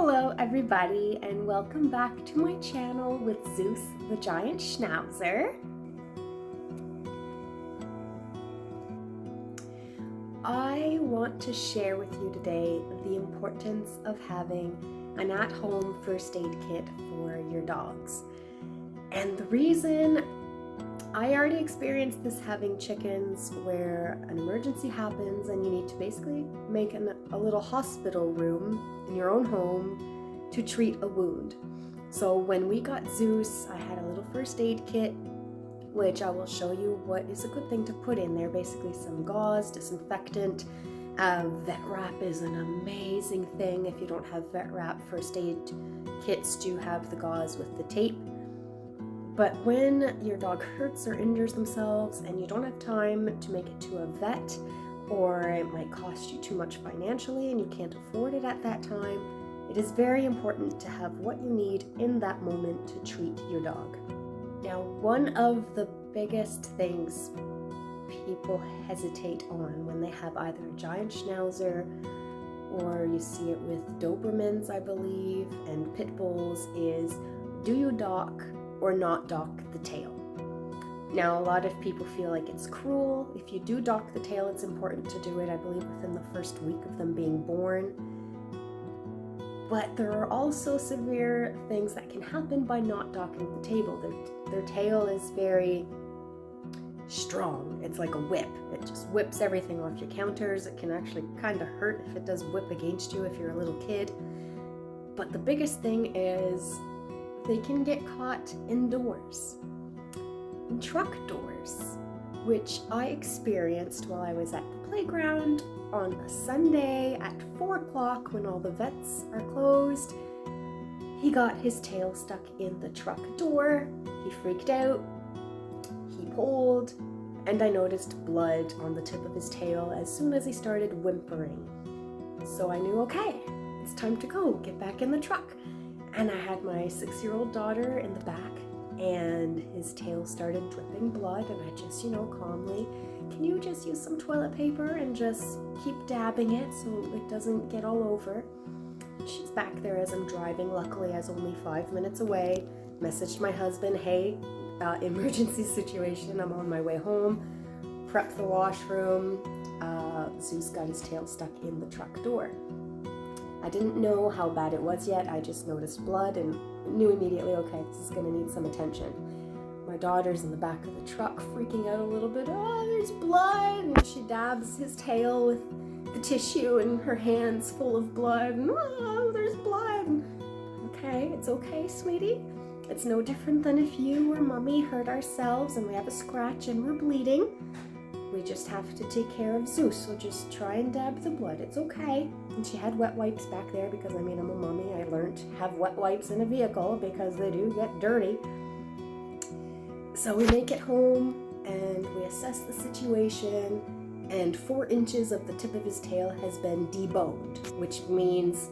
Hello everybody, and welcome back to my channel with Zeus the Giant Schnauzer. I want to share with you today the importance of having an at-home first aid kit for your dogs. And the reason, I already experienced this having chickens where an emergency happens and you need to basically make a little hospital room in your own home to treat a wound. So when we got Zeus, I had a little first aid kit, which I will show you what is a good thing to put in there. Basically some gauze, disinfectant. Vet wrap is an amazing thing. If you don't have vet wrap, first aid kits do have the gauze with the tape. But when your dog hurts or injures themselves and you don't have time to make it to a vet, or it might cost you too much financially and you can't afford it at that time, it is very important to have what you need in that moment to treat your dog. Now, one of the biggest things people hesitate on when they have either a giant schnauzer, or you see it with Dobermans, I believe, and pit bulls, is do you dock or not dock the tail? Now, a lot of people feel like it's cruel. If you do dock the tail, it's important to do it, I believe, within the first week of them being born. But there are also severe things that can happen by not docking the table. Their tail is very strong. It's like a whip. It just whips everything off your counters. It can actually kind of hurt if it does whip against you if you're a little kid. But the biggest thing is they can get caught indoors, in truck doors, which I experienced while I was at the playground on a Sunday at 4 o'clock when all the vets are closed. He got his tail stuck in the truck door. He freaked out, he pulled, and I noticed blood on the tip of his tail as soon as he started whimpering. So I knew, okay, it's time to go, get back in the truck. And I had my 6-year-old daughter in the back, and his tail started dripping blood, and I just, calmly, can you just use some toilet paper and just keep dabbing it so it doesn't get all over? She's back there as I'm driving. Luckily, I was only 5 minutes away. Messaged my husband, hey, emergency situation, I'm on my way home. Prep the washroom. Zeus got his tail stuck in the truck door. I didn't know how bad it was yet. I just noticed blood and knew immediately, okay, this is gonna need some attention. My daughter's in the back of the truck freaking out a little bit. Oh, there's blood! And she dabs his tail with the tissue and her hands full of blood. And, oh, there's blood! Okay, it's okay, sweetie. It's no different than if you or mommy hurt ourselves and we have a scratch and we're bleeding. We just have to take care of Zeus, so just try and dab the blood. It's okay. And she had wet wipes back there because, I'm a mommy. I learned to have wet wipes in a vehicle because they do get dirty. So we make it home and we assess the situation, and 4 inches of the tip of his tail has been deboned, which means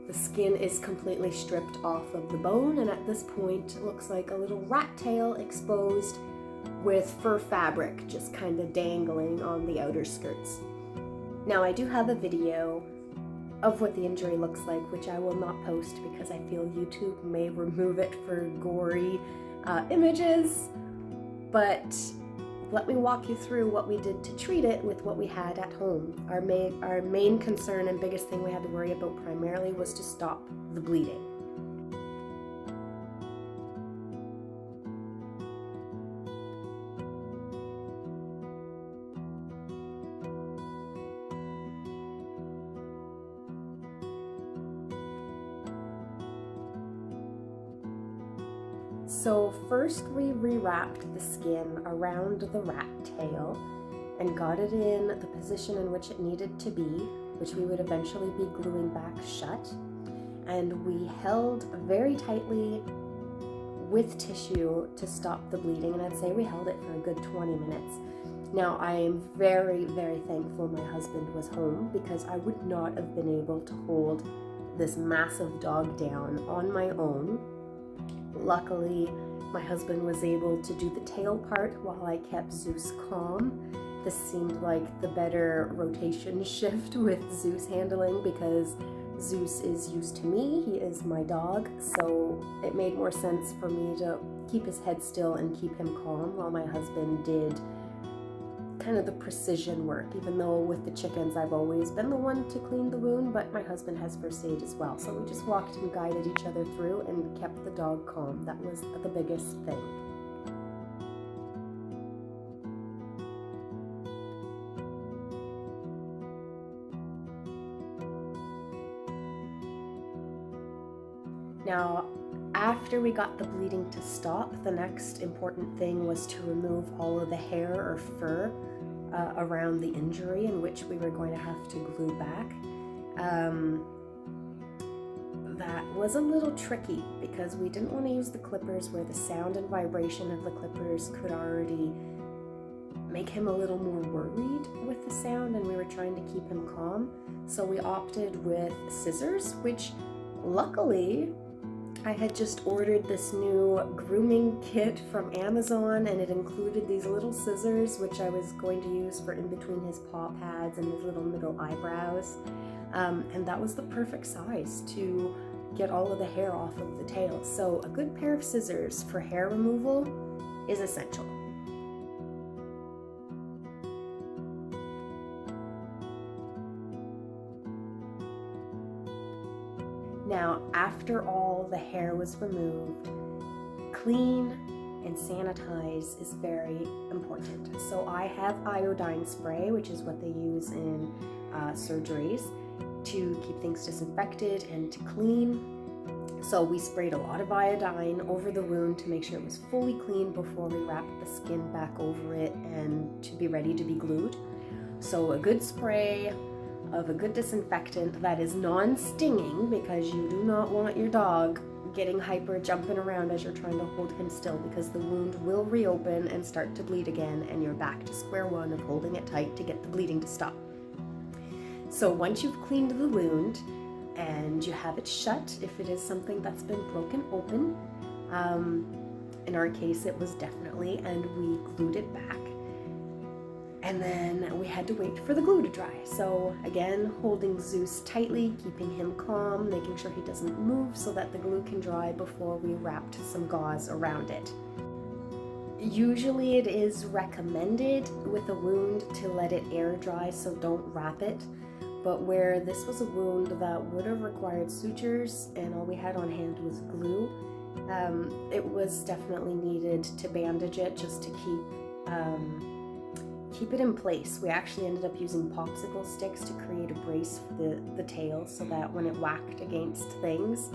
the skin is completely stripped off of the bone, and at this point it looks like a little rat tail exposed with fur fabric just kind of dangling on the outer skirts. Now, I do have a video of what the injury looks like, which I will not post because I feel YouTube may remove it for gory images, but let me walk you through what we did to treat it with what we had at home. Our main concern and biggest thing we had to worry about primarily was to stop the bleeding. So first we rewrapped the skin around the rat tail and got it in the position in which it needed to be, which we would eventually be gluing back shut. And we held very tightly with tissue to stop the bleeding, and I'd say we held it for a good 20 minutes. Now, I am very, very thankful my husband was home because I would not have been able to hold this massive dog down on my own. Luckily, my husband was able to do the tail part while I kept Zeus calm. This seemed like the better rotation shift with Zeus handling because Zeus is used to me, he is my dog, so it made more sense for me to keep his head still and keep him calm while my husband did kind of the precision work, even though with the chickens I've always been the one to clean the wound, but my husband has first aid as well. So we just walked and guided each other through and kept the dog calm. That was the biggest thing. Now, after we got the bleeding to stop, the next important thing was to remove all of the hair or fur around the injury, in which we were going to have to glue back. That was a little tricky because we didn't want to use the clippers where the sound and vibration of the clippers could already make him a little more worried with the sound, and we were trying to keep him calm. So we opted with scissors, which luckily I had just ordered this new grooming kit from Amazon, and it included these little scissors, which I was going to use for in between his paw pads and his little middle eyebrows. And that was the perfect size to get all of the hair off of the tail. So a good pair of scissors for hair removal is essential. Now, after all the hair was removed, clean and sanitize is very important. So I have iodine spray, which is what they use in surgeries to keep things disinfected and to clean. So we sprayed a lot of iodine over the wound to make sure it was fully clean before we wrapped the skin back over it and to be ready to be glued. So a good spray of a good disinfectant that is non-stinging, because you do not want your dog getting hyper, jumping around as you're trying to hold him still, because the wound will reopen and start to bleed again, and you're back to square one of holding it tight to get the bleeding to stop. So once you've cleaned the wound and you have it shut, if it is something that's been broken open, in our case it was definitely, and we glued it back. And then we had to wait for the glue to dry. So again, holding Zeus tightly, keeping him calm, making sure he doesn't move so that the glue can dry before we wrapped some gauze around it. Usually it is recommended with a wound to let it air dry, so don't wrap it. But where this was a wound that would have required sutures and all we had on hand was glue, it was definitely needed to bandage it just to keep it in place. We actually ended up using popsicle sticks to create a brace for the tail so that when it whacked against things,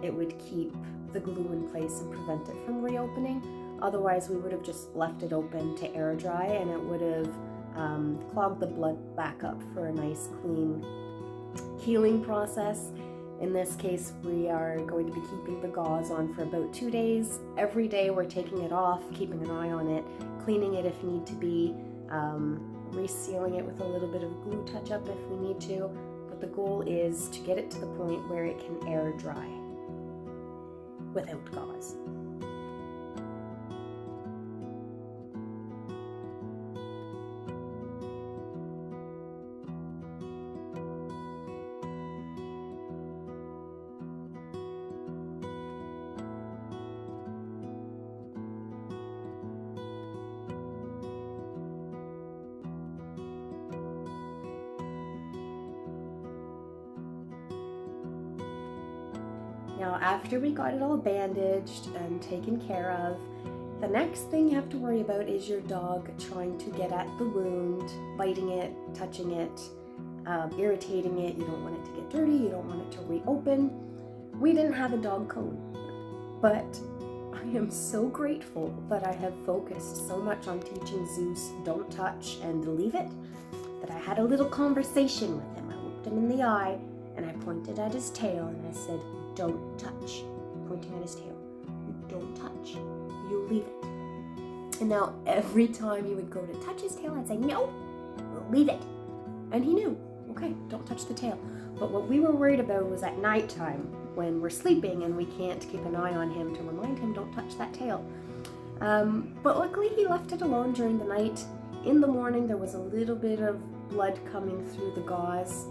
it would keep the glue in place and prevent it from reopening. Otherwise, we would have just left it open to air dry, and it would have clogged the blood back up for a nice clean healing process. In this case, we are going to be keeping the gauze on for about 2 days. Every day we're taking it off, keeping an eye on it, cleaning it if need to be, resealing it with a little bit of glue touch-up if we need to. But the goal is to get it to the point where it can air dry without gauze. Now, after we got it all bandaged and taken care of, the next thing you have to worry about is your dog trying to get at the wound, biting it, touching it, irritating it. You don't want it to get dirty, you don't want it to reopen. We didn't have a dog cone, but I am so grateful that I have focused so much on teaching Zeus don't touch and leave it, that I had a little conversation with him. I looked him in the eye and I pointed at his tail and I said, "Don't touch," pointing at his tail. "Don't touch. You leave it." And now every time he would go to touch his tail, I'd say, "No, leave it." And he knew, okay, don't touch the tail. But what we were worried about was at nighttime when we're sleeping and we can't keep an eye on him to remind him, don't touch that tail. But luckily he left it alone during the night. In the morning there was a little bit of blood coming through the gauze.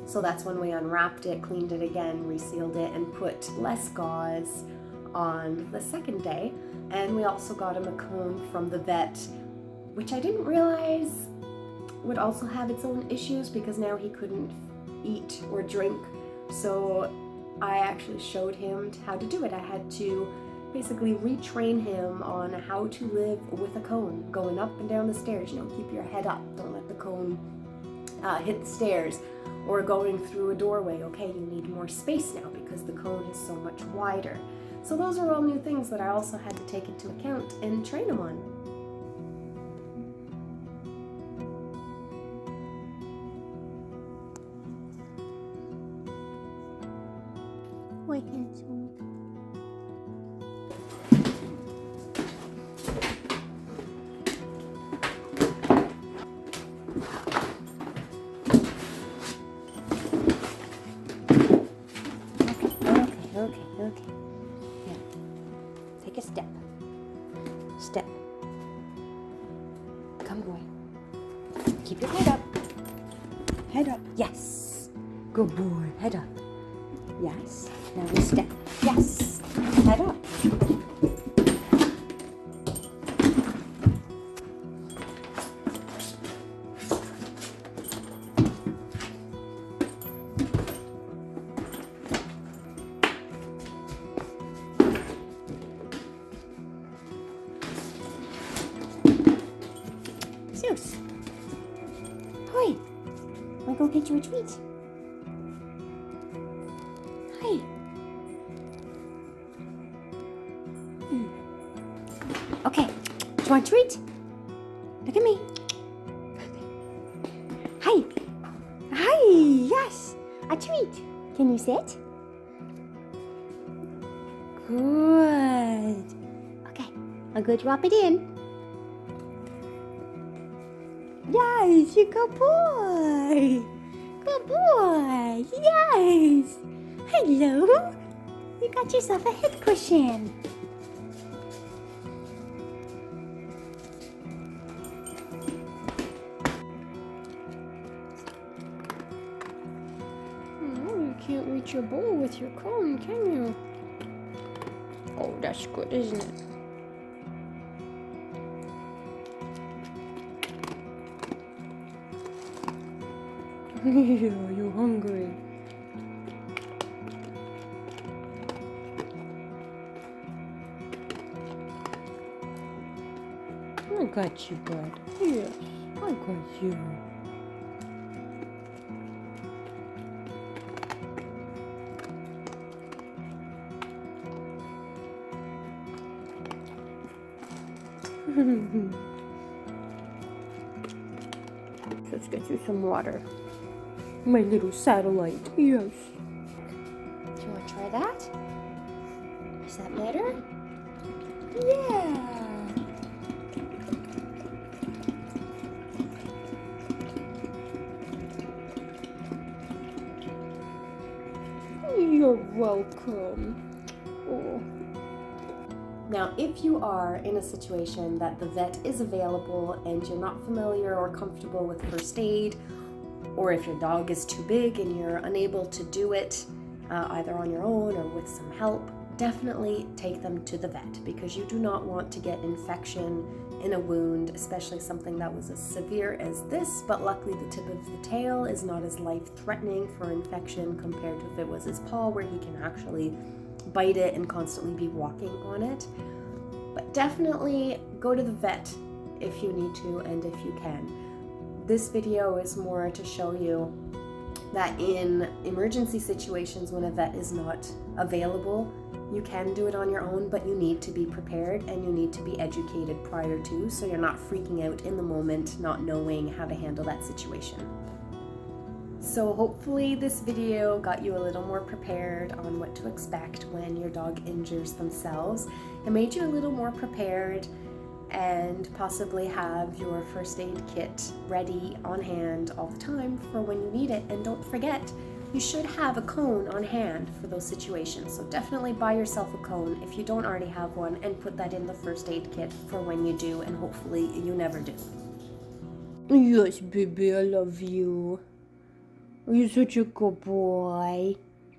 So that's when we unwrapped it, cleaned it again, resealed it, and put less gauze on the second day. And we also got him a cone from the vet, which I didn't realize would also have its own issues because now he couldn't eat or drink. So I actually showed him how to do it. I had to basically retrain him on how to live with a cone, going up and down the stairs. You know, keep your head up, don't let the cone hit the stairs, or going through a doorway. Okay, you need more space now because the cone is so much wider. So those are all new things that I also had to take into account and train him on. Oi, handsome. Okay. Yeah. Take a step. Step. Come, boy. Keep your head up. Head up. Yes. Good boy. Head up. Yes. Now we step. Yes. Head up. Zeus. Hoi. Wanna go get you a treat? Hi. Okay. Do you want a treat? Look at me. Hi. Hi. Yes. A treat. Can you sit? Good. Okay. I'll go drop it in. Yes, you good boy. Good boy. Yes. Hello. You got yourself a head cushion. You can't reach your bowl with your cone, can you? Oh, that's good, isn't it? Yeah, you're hungry. I got you, bud. Yes, I got you. Let's get you some water. My little satellite. Yes. Do you want to try that? Is that better? Yeah. You're welcome. Oh. Now, if you are in a situation that the vet is available and you're not familiar or comfortable with first aid, or if your dog is too big and you're unable to do it either on your own or with some help, definitely take them to the vet because you do not want to get infection in a wound, especially something that was as severe as this, but luckily the tip of the tail is not as life-threatening for infection compared to if it was his paw where he can actually bite it and constantly be walking on it. But definitely go to the vet if you need to and if you can. This video is more to show you that in emergency situations when a vet is not available, you can do it on your own, but you need to be prepared and you need to be educated prior to, so you're not freaking out in the moment, not knowing how to handle that situation. So hopefully this video got you a little more prepared on what to expect when your dog injures themselves. It made you a little more prepared and possibly have your first aid kit ready on hand all the time for when you need it. And don't forget, you should have a cone on hand for those situations. So definitely buy yourself a cone if you don't already have one and put that in the first aid kit for when you do, and hopefully you never do. Yes, baby, I love you. You're such a good boy.